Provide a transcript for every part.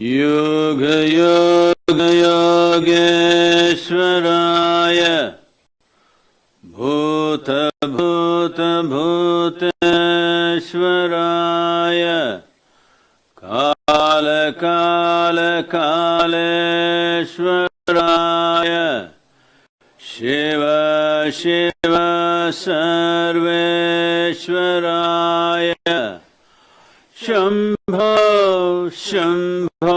योगयोगयोगेश्वराय भूतभूतभूतेश्वराय कालकालकालेश्वराय शिव शिव सर्वेश्वराय शम्भो शम्भो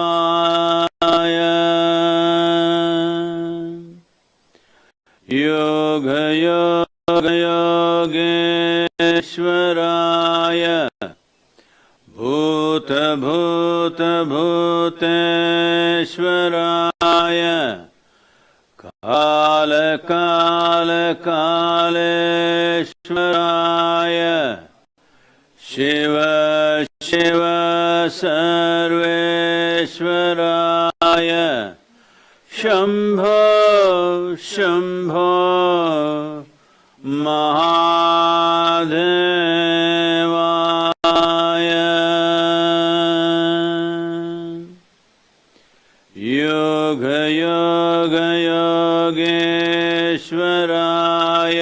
महादेवाय योगयोगयोगेश्वराय भूतभूतभूतेश्वराय कालकालकालेश्वराय शिव शिव सर्वेश्वराय शम्भो शम्भो महादेवाय योगयोगयोगेश्वराय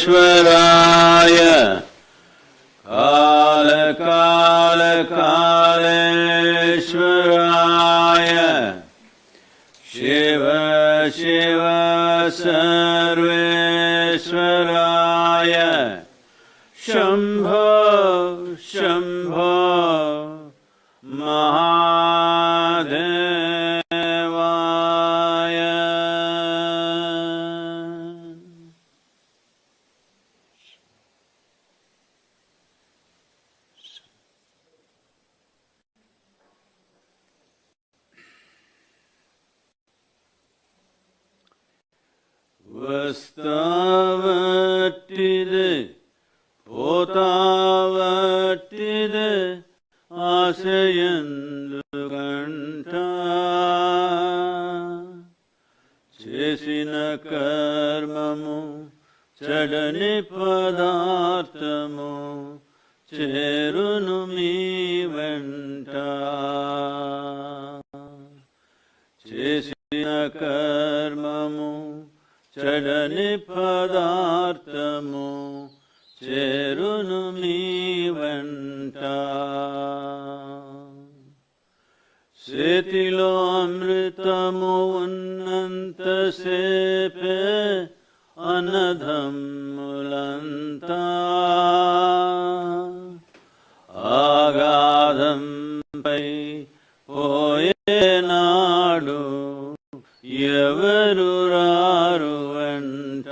भूतभूतेश्वराय कालकालकालेश्वराय शिव शिव सर्वेश्वराय शम्भो शम्भो महादेवाय వస్తావట్టిదే పోతావట్టిదే ఆశయందుకంట చేసిన కర్మము చెడని పదార్థము చేరును మీ వెంట చేసిన కర్మము చెడని పదార్థము చేరును మీ వెంట చేతిలో అమృతము ఉన్నంతసేపే అనధమ్ములంతా ఆగాధంపై పోయేనాడు ఎవరు రారు వెంట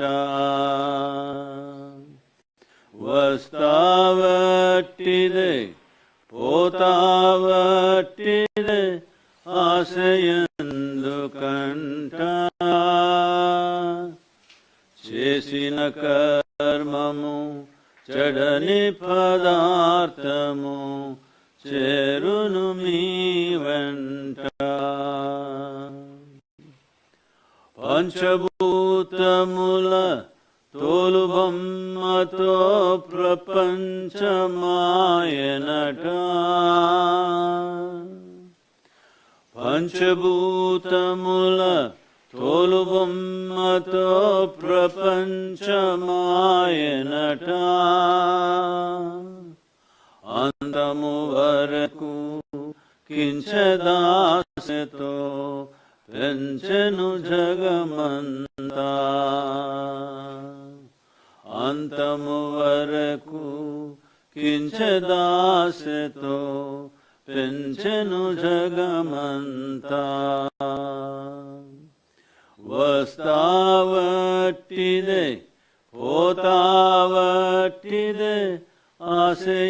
వస్తావట్టిదే పోతావట్టిదే ఆశయందుకంట చేసిన కర్మము చెడని పదార్థము చేరును మీ వెంట పంచభూతముల తోలుబొమ్మతో ప్రపంచమాయనట పంచభూతముల తోలుబొమ్మతో ప్రపంచమాయనట అంతము వరకు కించదాసతో పెంచెను జగమంతా అంతము వరకు కించదాసతో పెంచెను జగమంతా వస్తావట్టిదే పోతావట్టిదే ఆశయందుకంట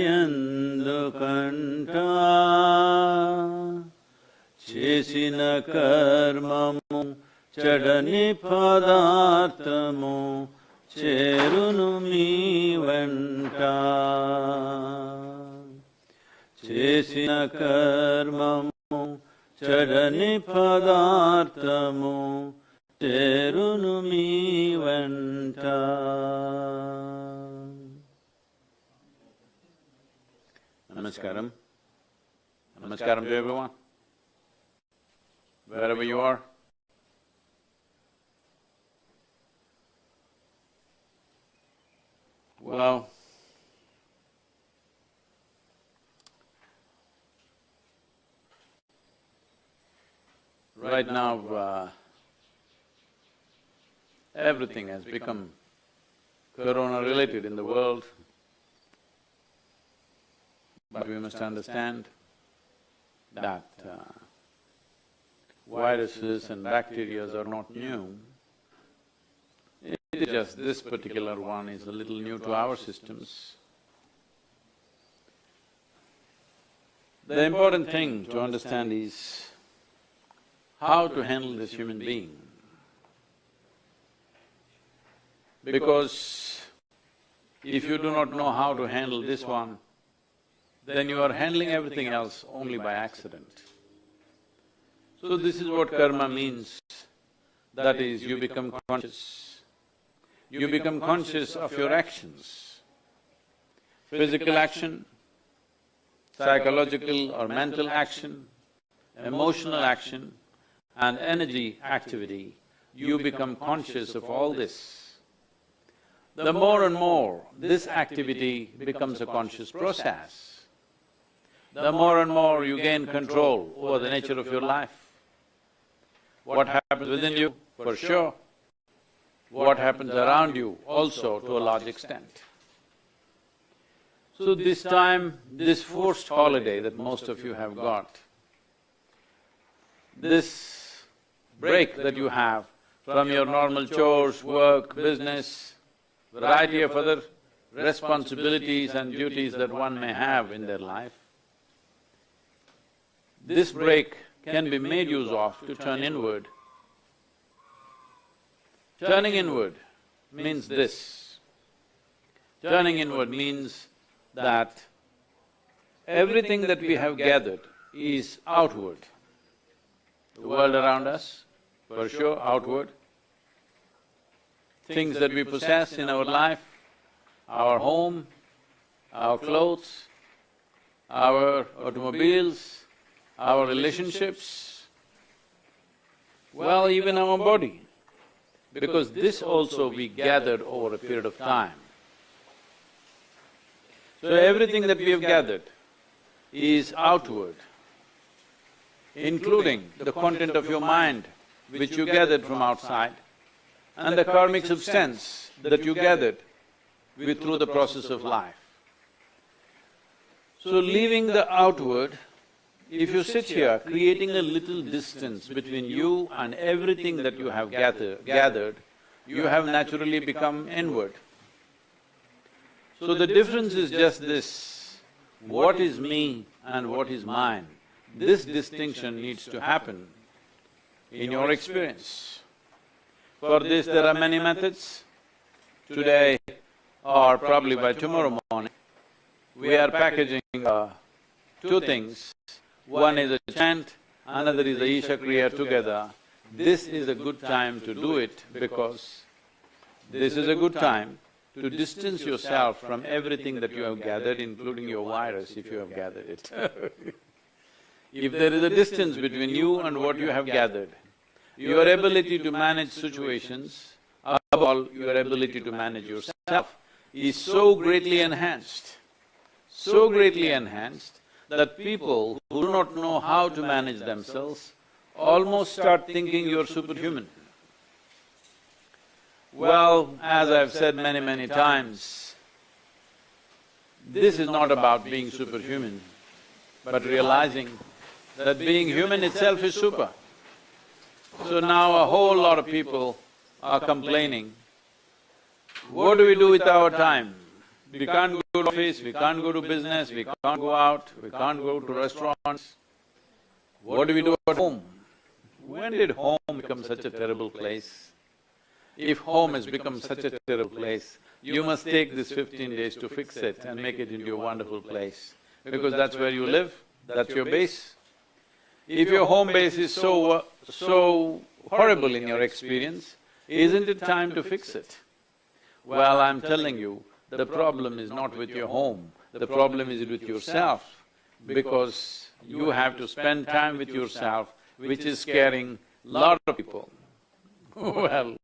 చేసిన కర్మము చెడని పదార్థము చేరును మీ వెంట చేసిన కర్మము చెడని పదార్థము చేరును మీ వెంట. Namaskaram. Namaskaram to everyone, wherever you are. Well, right now, everything has become corona-related in the world, but we must understand that viruses and bacteria are not new. It is just this particular one is a little new to our systems. The important thing to understand is how to handle this human being. Because if you do not know how to handle this one, then you are handling everything else only by accident. So this is what karma means, that is, you become conscious. You become conscious of your actions. Physical action, psychological or mental action, emotional action and energy activity, you become conscious of all this. The more and more this activity becomes a conscious process, the more and more you gain control over the nature of your life. What happens within you, for sure. What happens around you, also to a large extent. So this time, this forced holiday that most of you have got, this break that you have from your normal chores, work, business, variety of other responsibilities and duties that one may have in their life, this break can be made use of to turn inward. Turning inward means this. Turning inward means that everything that we have gathered is outward. The world around us, for sure, outward. Things that we possess in our life, our home, our clothes, our automobiles, our relationships, well, even our body, because this also we gathered over a period of time. So everything that we have gathered is outward, including the content of your mind, which you gathered from outside, and the karmic substance that you gathered through the process of life. So leaving the outward, if you sit here creating a little distance between you and everything that you have gathered, you have naturally become inward. So the difference is just this, what is me and what is mine. This distinction needs to happen in your experience. For this there are many methods. Today or probably by tomorrow morning, we are packaging two things. One is a chant, another is the Isha Kriya together. This is a good time to do it because this is a good time to distance yourself from everything that you have gathered, including your virus, if you have gathered it. If there is a distance between you and what you have gathered, your ability to manage situations, above all, your ability to manage yourself is so greatly enhanced that people who do not know how to manage themselves almost start thinking you're superhuman. Well, as I've said many times, this is not about being superhuman, but realizing that being human itself is super. So now a whole lot of people are complaining, what do we do with our time? We can't go to office, we can't go to business, we can't go out, we can't go to restaurants. What do we do at home? When did home become such a terrible place? If home has become such a terrible place, you must take this 15 days to fix it and make it into a wonderful place, because that's where you live, that's your base. If your home base is so horrible in your experience, isn't it time to fix it? Well, I'm telling you, the problem is not with your home, the problem is with yourself, because you have to spend time with yourself, which is scaring lot of people. Well,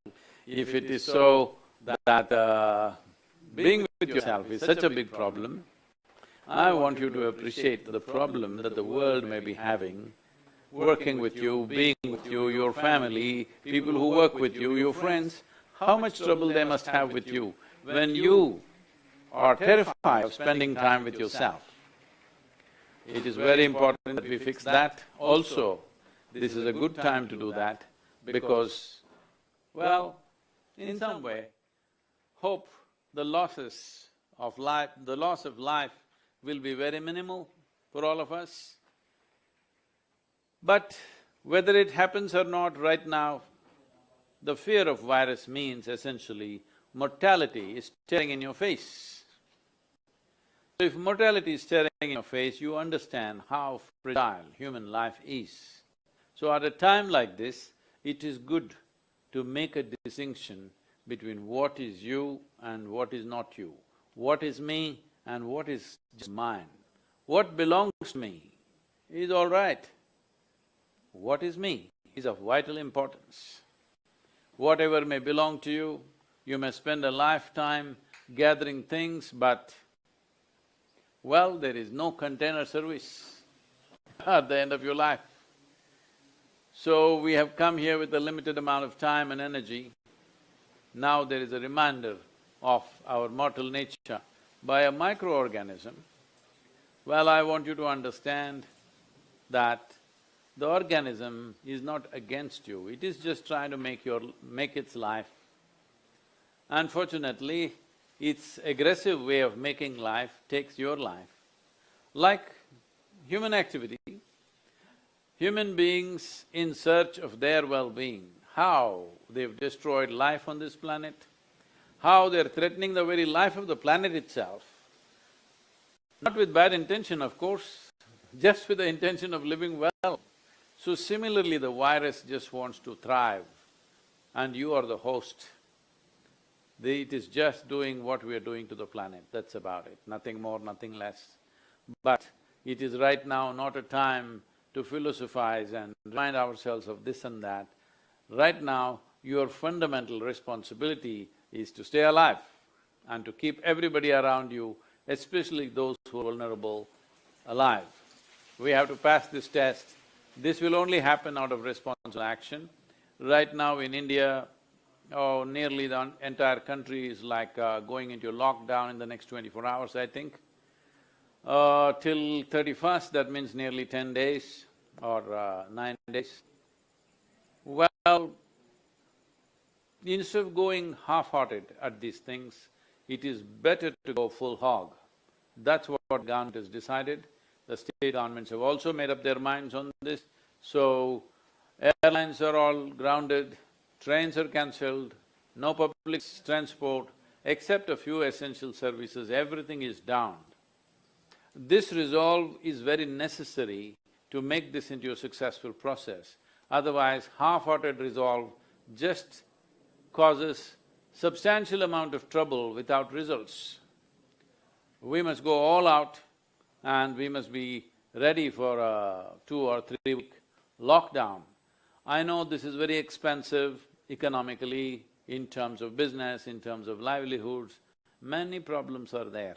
if it is so that being with yourself is such a big problem, I want you to appreciate the problem that the world may be having, working with you, being with you, your family, people who work with you, your friends, how much trouble they must have with you when you are terrified of spending time with yourself. It is very important that we fix that also. This is a good time to do that because, well, in some way, hope the loss of life will be very minimal for all of us. But whether it happens or not right now, the fear of virus means essentially mortality is staring in your face. So if mortality is staring in your face, you understand how fragile human life is. So at a time like this, it is good to make a distinction between what is you and what is not you, what is me and what is just mine. What belongs to me is all right. What is me is of vital importance. Whatever may belong to you, you may spend a lifetime gathering things, but well, there is no container service at the end of your life. So we have come here with a limited amount of time and energy. Now there is a reminder of our mortal nature by a microorganism. Well, I want you to understand that the organism is not against you, it is just trying to make its life. Unfortunately, its aggressive way of making life takes your life. Like human activity, human beings in search of their well-being, how they've destroyed life on this planet, how they're threatening the very life of the planet itself. Not with bad intention, of course, just with the intention of living well. So similarly, the virus just wants to thrive and you are the host. It is just doing what we are doing to the planet, that's about it, nothing more, nothing less. But it is right now not a time to philosophize and remind ourselves of this and that. Right now, your fundamental responsibility is to stay alive and to keep everybody around you, especially those who are vulnerable, alive. We have to pass this test. This will only happen out of responsible action. Right now in India, nearly the entire country is like going into lockdown in the next 24 hours, I think. Till 31st, that means nearly 10 days or 9 days. Well, instead of going half-hearted at these things, it is better to go full hog. That's what government has decided. The state governments have also made up their minds on this. So, airlines are all grounded, trains are cancelled, no public transport, except a few essential services, everything is down. This resolve is very necessary to make this into a successful process. Otherwise, half-hearted resolve just causes substantial amount of trouble without results. We must go all out and we must be ready for a 2 or 3 week lockdown. I know this is very expensive economically, in terms of business, in terms of livelihoods, many problems are there.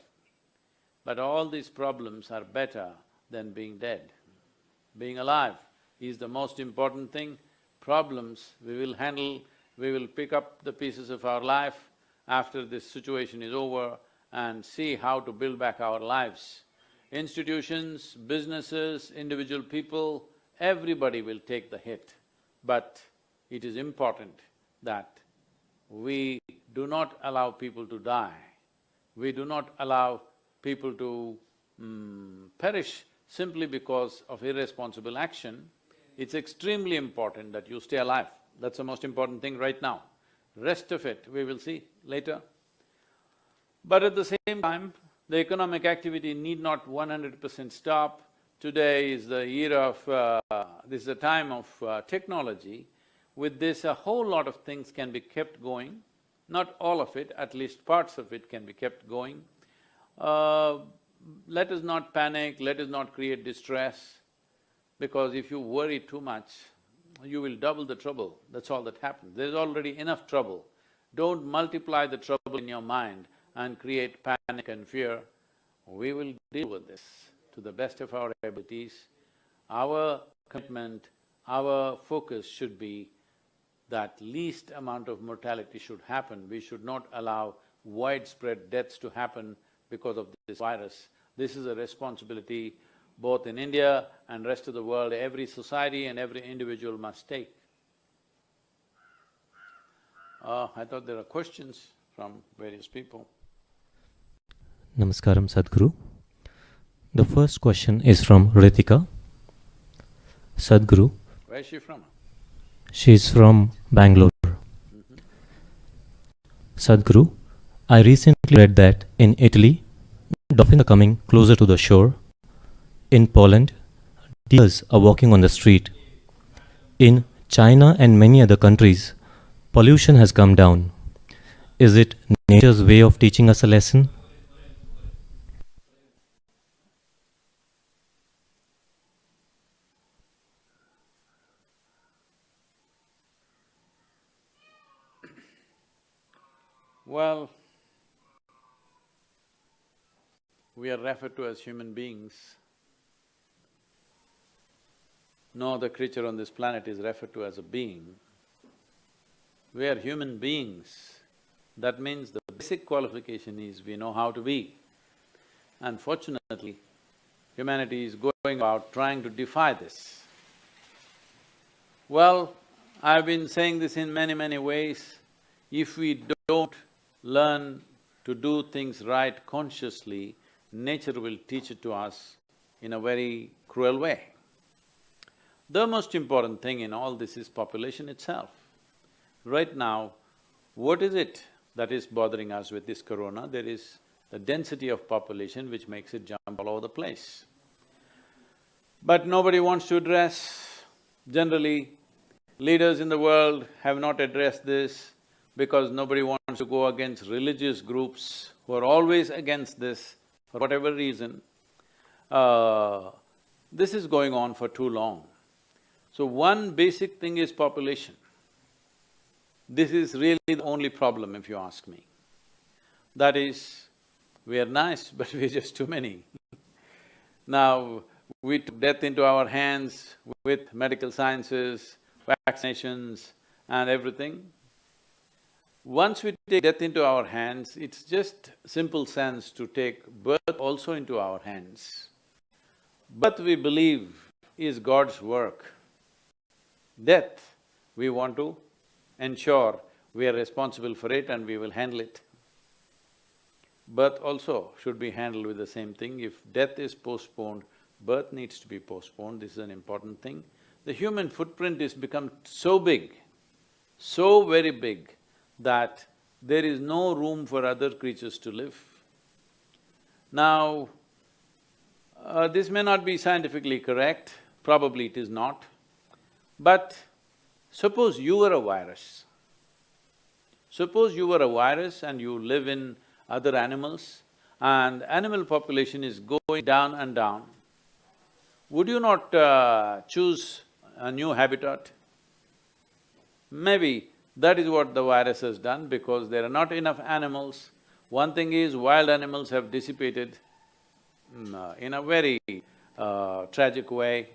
But all these problems are better than being dead. Being alive is the most important thing. Problems we will handle, we will pick up the pieces of our life after this situation is over and see how to build back our lives. Institutions, businesses, individual people, everybody will take the hit. But it is important that we do not allow people to die. We do not allow people to perish simply because of irresponsible action. It's extremely important that you stay alive. That's the most important thing right now. Rest of it, we will see later. But at the same time, the economic activity need not 100% stop. Today is the era of… this is a time of technology with this, a whole lot of things can be kept going, not all of it, at least parts of it can be kept going. Let us not panic, let us not create distress, because if you worry too much, you will double the trouble, that's all that happens. There's already enough trouble. Don't multiply the trouble in your mind and create panic and fear. We will deal with this to the best of our abilities. Our commitment, our focus should be that least amount of mortality should happen. We should not allow widespread deaths to happen because of this virus. This is a responsibility both in India and rest of the world, every society and every individual must take. I thought there are questions from various people. Namaskaram, Sadhguru. The first question is from Ritika. Sadhguru. Where is she from? She is from Bangalore. Sadhguru, I recently read that in Italy, dolphins are coming closer to the shore. In Poland, deers are walking on the street. In China and many other countries, pollution has come down. Is it nature's way of teaching us a lesson? Well, we are referred to as human beings. No other creature on this planet is referred to as a being. We are human beings. That means the basic qualification is we know how to be. Unfortunately, humanity is going about trying to defy this. Well, I've been saying this in many ways. If we don't learn to do things right consciously, nature will teach it to us in a very cruel way. The most important thing in all this is population itself. Right now, what is it that is bothering us with this corona? There is the density of population which makes it jump all over the place. But nobody wants to address. Generally, leaders in the world have not addressed this because nobody wants to go against religious groups who are always against this for whatever reason. This is going on for too long. So one basic thing is population. This is really the only problem if you ask me. That is, we are nice but we're just too many. Now, we took death into our hands with medical sciences, vaccinations and everything. Once we take death into our hands, it's just simple sense to take birth also into our hands. Birth, we believe, is God's work. Death, we want to ensure we are responsible for it and we will handle it. Birth also should be handled with the same thing. If death is postponed, birth needs to be postponed, this is an important thing. The human footprint is become so big, so very big, that there is no room for other creatures to live. Now, this may not be scientifically correct, probably it is not, but suppose you were a virus. Suppose you were a virus and you live in other animals and animal population is going down and down. Would you not choose a new habitat? Maybe that is what the virus has done because there are not enough animals. One thing is wild animals have dissipated in a very tragic way.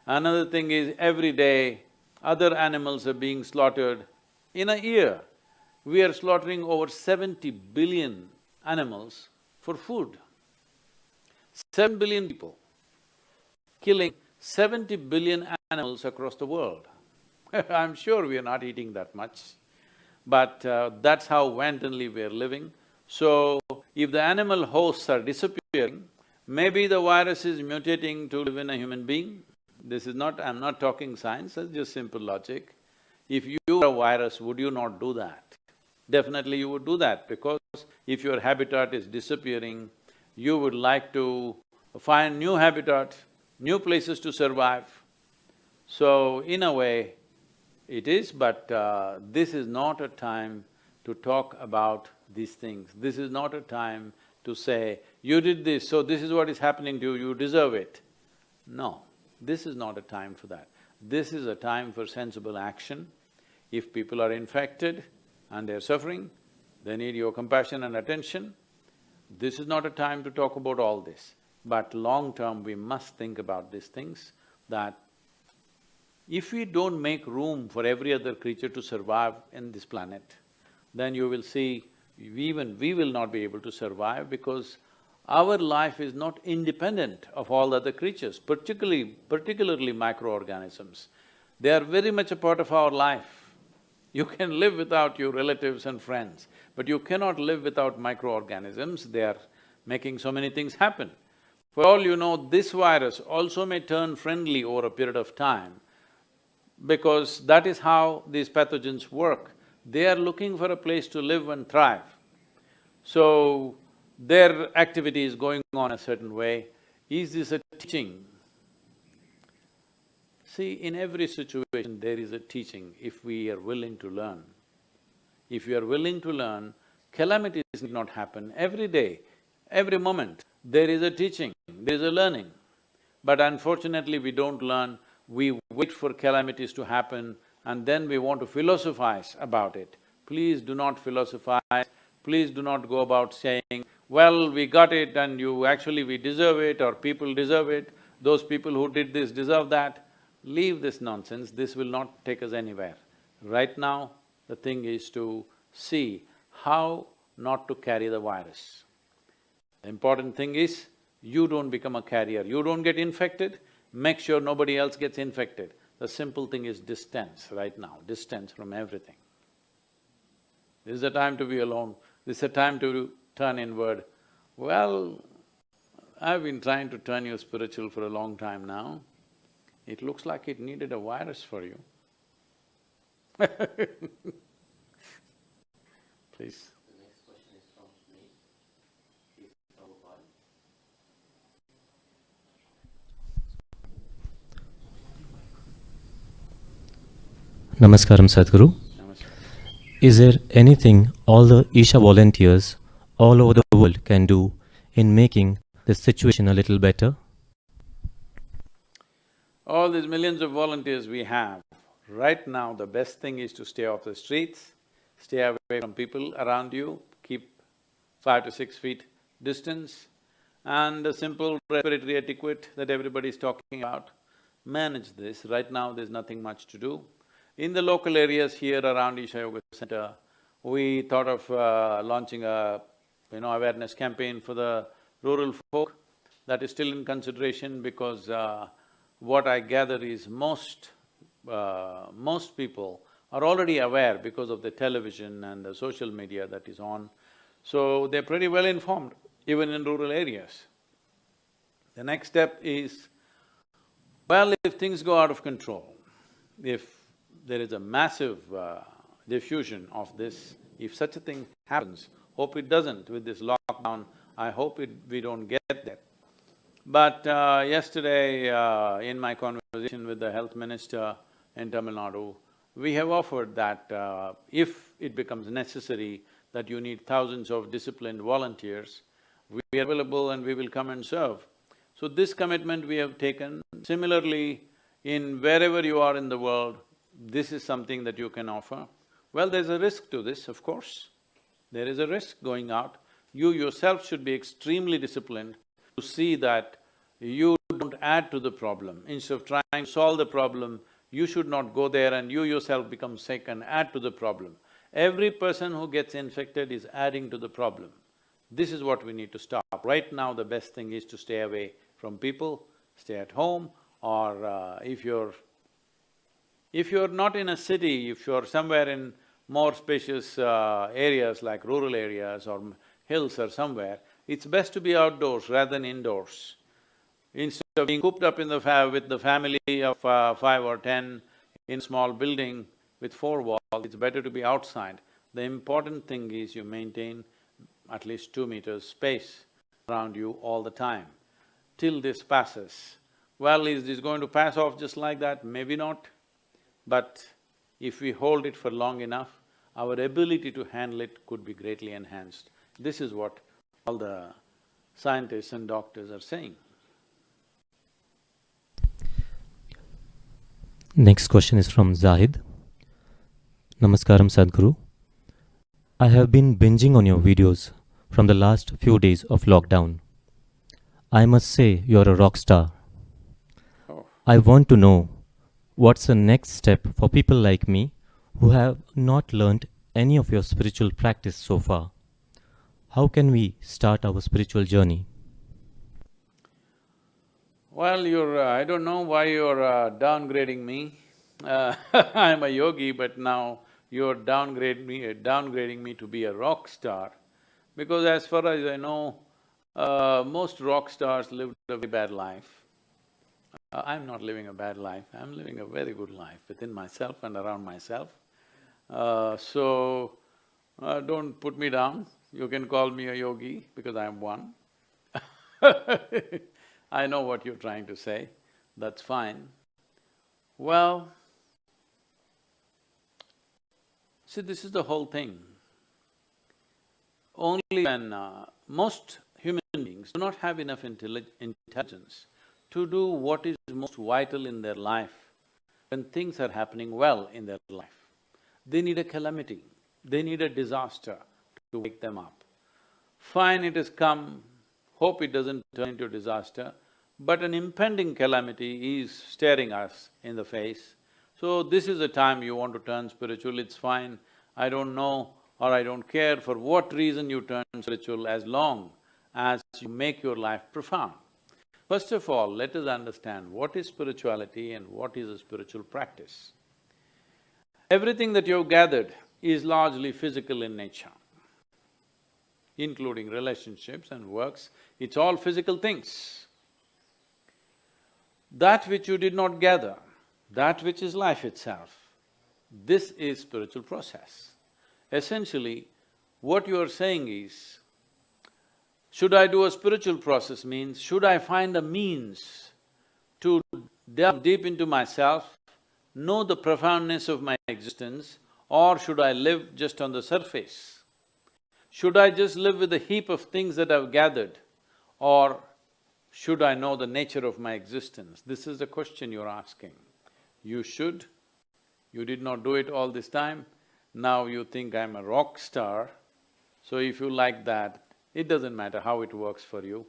Another thing is every day other animals are being slaughtered. In a year, we are slaughtering over 70 billion animals for food. 7 billion people, killing 70 billion animals across the world. I'm sure we are not eating that much, but that's how wantonly we are living. So, if the animal hosts are disappearing, maybe the virus is mutating to live in a human being. This is not… I'm not talking science, it's just simple logic. If you were a virus, would you not do that? Definitely you would do that because if your habitat is disappearing, you would like to find new habitat, new places to survive. So, in a way, it is, but this is not a time to talk about these things. This is not a time to say, you did this, so this is what is happening to you, you deserve it. No, this is not a time for that. This is a time for sensible action. If people are infected and they're suffering, they need your compassion and attention. This is not a time to talk about all this. But long term, we must think about these things, that if we don't make room for every other creature to survive in this planet, then you will see, even we will not be able to survive, because our life is not independent of all other creatures, particularly microorganisms. They are very much a part of our life. You can live without your relatives and friends, but you cannot live without microorganisms. They are making so many things happen. For all you know, this virus also may turn friendly over a period of time, because that is how these pathogens work. They are looking for a place to live and thrive. So, their activity is going on a certain way. Is this a teaching? See, in every situation there is a teaching if we are willing to learn. If we are willing to learn, calamities need not happen. Every day, every moment, there is a teaching, there is a learning. But unfortunately, we don't learn, we wait for calamities to happen and then we want to philosophize about it. Please do not philosophize, please do not go about saying, well, we got it and we deserve it, or people deserve it, those people who did this deserve that. Leave this nonsense, this will not take us anywhere. Right now, the thing is to see how not to carry the virus. The important thing is, you don't become a carrier, you don't get infected, make sure nobody else gets infected. The simple thing is distance right now, distance from everything. This is a time to be alone, this is a time to turn inward. Well, I've been trying to turn you spiritual for a long time now. It looks like it needed a virus for you. Please. The next question is from me. Is Prabhupada. Namaskaram, Sadhguru. Namaskar. Is there anything all the Isha volunteers all over the world can do in making the situation a little better? All these millions of volunteers we have, right now the best thing is to stay off the streets, stay away from people around you, keep 5 to 6 feet distance, and a simple respiratory etiquette that everybody is talking about. Manage this. Right now there's nothing much to do. In the local areas here around Isha Yoga Center, we thought of launching a awareness campaign for the rural folk. That is still in consideration because what I gather is most people are already aware because of the television and the social media that is on. So they're pretty well informed, even in rural areas. The next step is, well, if things go out of control, if there is a massive diffusion of this, if such a thing happens, hope it doesn't with this lockdown, I hope we don't get there. But yesterday, in my conversation with the health minister in Tamil Nadu, we have offered that if it becomes necessary that you need thousands of disciplined volunteers, we are available and we will come and serve. So this commitment we have taken. Similarly, in wherever you are in the world, this is something that you can offer. Well, there's a risk to this, of course. There is a risk going out. You yourself should be extremely disciplined to see that you don't add to the problem. Instead of trying to solve the problem, you should not go there and you yourself become sick and add to the problem. Every person who gets infected is adding to the problem. This is what we need to stop. Right now, the best thing is to stay away from people, stay at home, or if you're not in a city, if you're somewhere in more spacious areas like rural areas or hills or somewhere, it's best to be outdoors rather than indoors. Instead of being cooped up in with the family of 5 or 10 in a small building with 4 walls, it's better to be outside. The important thing is you maintain at least 2 meters space around you all the time, till this passes. Well, is this going to pass off just like that? Maybe not. But if we hold it for long enough, our ability to handle it could be greatly enhanced. This is what all the scientists and doctors are saying. Next question is from Zahid. Namaskaram Sadhguru. I have been binging on your videos from the last few days of lockdown. I must say you're a rock star. Oh. I want to know what's the next step for people like me who have not learnt any of your spiritual practice so far. How can we start our spiritual journey? Well, I don't know why you're downgrading me. I'm a yogi, but now you're downgrading me to be a rock star. Because as far as I know, most rock stars lived a very bad life. I'm not living a bad life, I'm living a very good life within myself and around myself. Don't put me down, you can call me a yogi because I'm one. I know what you're trying to say, that's fine. Well, see, this is the whole thing. Only when most human beings do not have enough intelligence to do what is most vital in their life, when things are happening well in their life. They need a calamity, they need a disaster to wake them up. Fine, it has come, hope it doesn't turn into a disaster, but an impending calamity is staring us in the face. So this is the time you want to turn spiritual, it's fine. I don't know or I don't care for what reason you turn spiritual as long as you make your life profound. First of all, let us understand what is spirituality and what is a spiritual practice. Everything that you've gathered is largely physical in nature, including relationships and works, it's all physical things. That which you did not gather, that which is life itself, this is spiritual process. Essentially, what you are saying is, should I do a spiritual process means, should I find a means to delve deep into myself, know the profoundness of my existence, or should I live just on the surface? Should I just live with a heap of things that I've gathered, or should I know the nature of my existence? This is the question you're asking. You should, you did not do it all this time, now you think I'm a rock star, so if you like that, it doesn't matter how it works for you.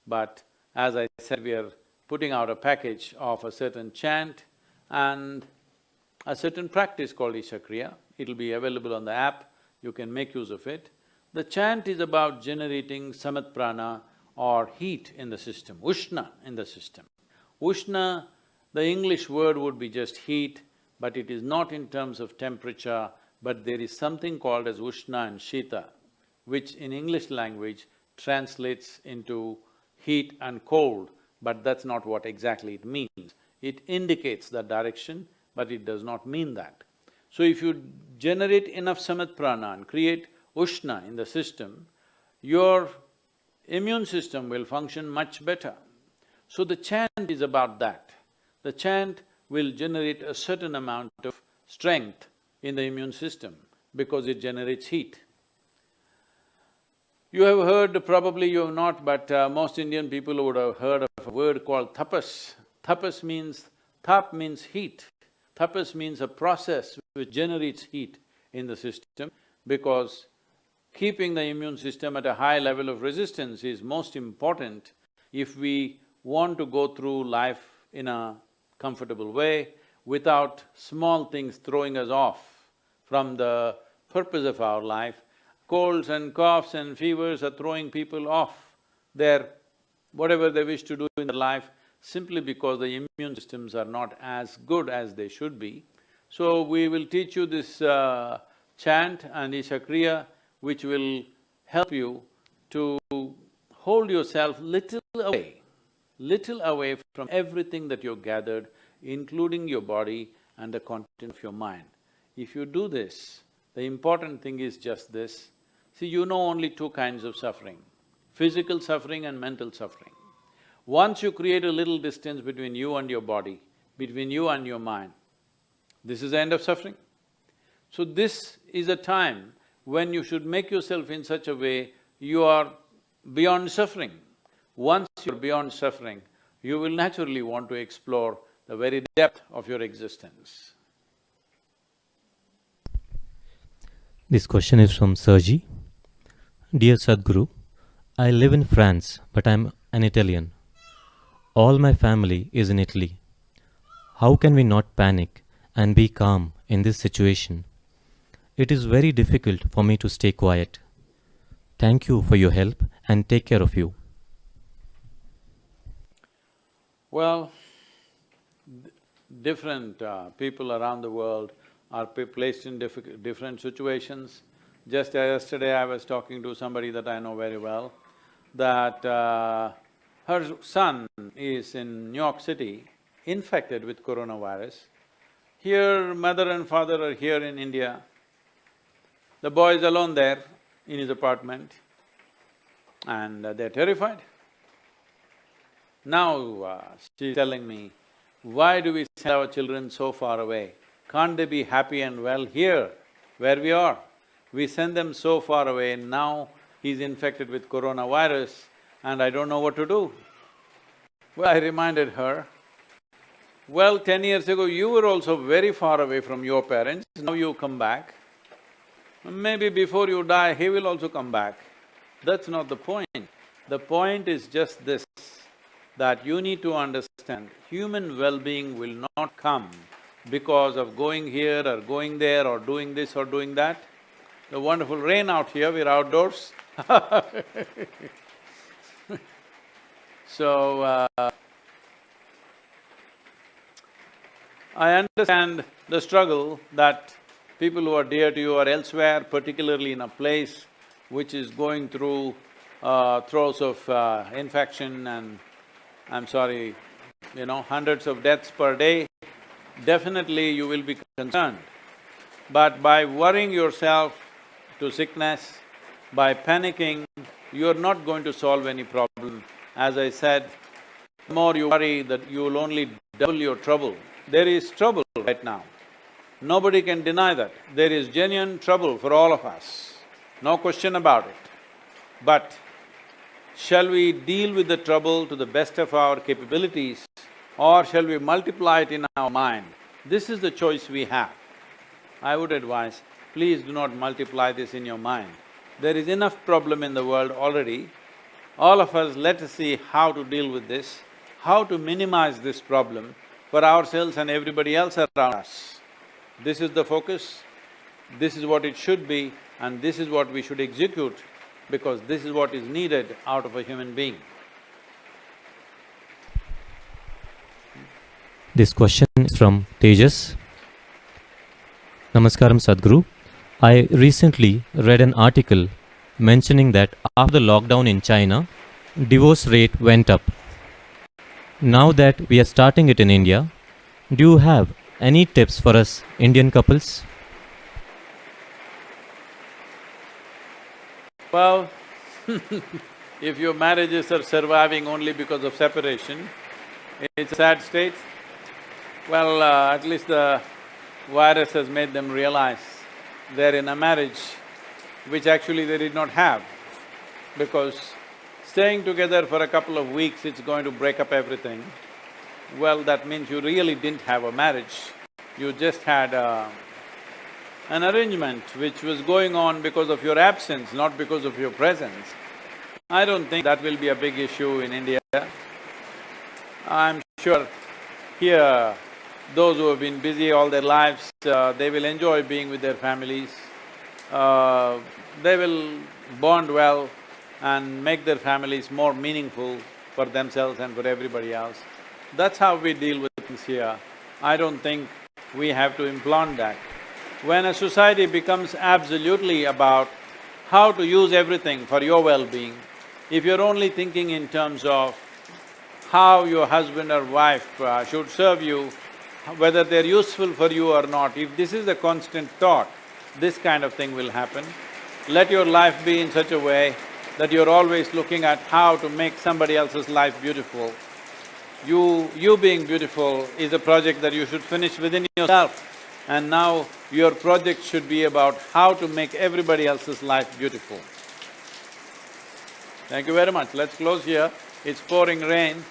But as I said, we are putting out a package of a certain chant and a certain practice called Isha Kriya. It'll be available on the app, you can make use of it. The chant is about generating samat prana or heat in the system, ushna in the system. Ushna, the English word would be just heat, but it is not in terms of temperature, but there is something called as ushna and shita, which in English language translates into heat and cold, but that's not what exactly it means. It indicates the direction, but it does not mean that. So if you generate enough samat prana and create ushna in the system, your immune system will function much better. So the chant is about that. The chant will generate a certain amount of strength in the immune system because it generates heat. You have heard, probably you have not, but most Indian people would have heard of a word called tapas. Tapas means… tap means heat. Tapas means a process which generates heat in the system because keeping the immune system at a high level of resistance is most important if we want to go through life in a comfortable way without small things throwing us off from the purpose of our life. Colds and coughs and fevers are throwing people off their… whatever they wish to do in their life simply because the immune systems are not as good as they should be. So we will teach you this chant and Isha Kriya, which will help you to hold yourself little away from everything that you've gathered, including your body and the content of your mind. If you do this, the important thing is just this. See, you know only two kinds of suffering, physical suffering and mental suffering. Once you create a little distance between you and your body, between you and your mind, this is the end of suffering. So this is a time when you should make yourself in such a way you are beyond suffering. Once you're beyond suffering, you will naturally want to explore the very depth of your existence. This question is from Sergi. Dear Sadhguru, I live in France, but I'm an Italian. All my family is in Italy. How can we not panic and be calm in this situation? It is very difficult for me to stay quiet. Thank you for your help and take care of you. Well, different people around the world are placed in different situations. Just yesterday I was talking to somebody that I know very well, that her son is in New York City, infected with coronavirus. Here, mother and father are here in India. The boy is alone there in his apartment and they're terrified. Now she's telling me, why do we send our children so far away? Can't they be happy and well here, where we are? We send them so far away, now he's infected with coronavirus and I don't know what to do. Well, I reminded her, well, 10 years ago you were also very far away from your parents, now you come back. Maybe before you die, he will also come back. That's not the point. The point is just this, that you need to understand, human well-being will not come because of going here or going there or doing this or doing that. The wonderful rain out here, we're outdoors So, I understand the struggle that people who are dear to you are elsewhere, particularly in a place which is going through throes of infection and I'm sorry, hundreds of deaths per day, definitely you will be concerned. But by worrying yourself to sickness, by panicking, you're not going to solve any problem. As I said, the more you worry, that you will only double your trouble. There is trouble right now. Nobody can deny that. There is genuine trouble for all of us, no question about it. But shall we deal with the trouble to the best of our capabilities or shall we multiply it in our mind? This is the choice we have. I would advise, please do not multiply this in your mind. There is enough problem in the world already. All of us, let us see how to deal with this, how to minimize this problem for ourselves and everybody else around us. This is the focus, this is what it should be, and this is what we should execute, because this is what is needed out of a human being. This question is from Tejas. Namaskaram Sadhguru. I recently read an article mentioning that after the lockdown in China, divorce rate went up. Now that we are starting it in India, do you have any tips for us Indian couples? Well, if your marriages are surviving only because of separation, it's a sad state. Well, at least the virus has made them realize they're in a marriage which actually they did not have, because staying together for a couple of weeks, it's going to break up everything. Well, that means you really didn't have a marriage, you just had an arrangement which was going on because of your absence, not because of your presence. I don't think that will be a big issue in India. I'm sure here, those who have been busy all their lives, they will enjoy being with their families. They will bond well and make their families more meaningful for themselves and for everybody else. That's how we deal with things here. I don't think we have to implant that. When a society becomes absolutely about how to use everything for your well-being, if you're only thinking in terms of how your husband or wife should serve you, whether they're useful for you or not, if this is a constant thought, this kind of thing will happen. Let your life be in such a way that you're always looking at how to make somebody else's life beautiful. You being beautiful is a project that you should finish within yourself. and now your project should be about how to make everybody else's life beautiful. Thank you very much. Let's close here. It's pouring rain.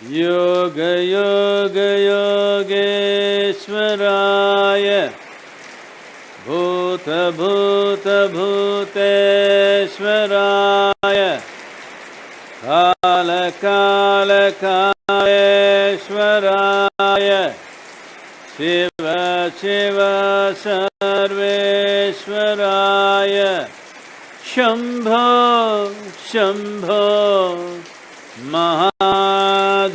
Yoga yoga yogeshwaraya bhuta bhuta bhuteshwaraya kala kala kaleshwaraya Shiva Shiva Sarveshwaraya Shambho Shambho Mahadev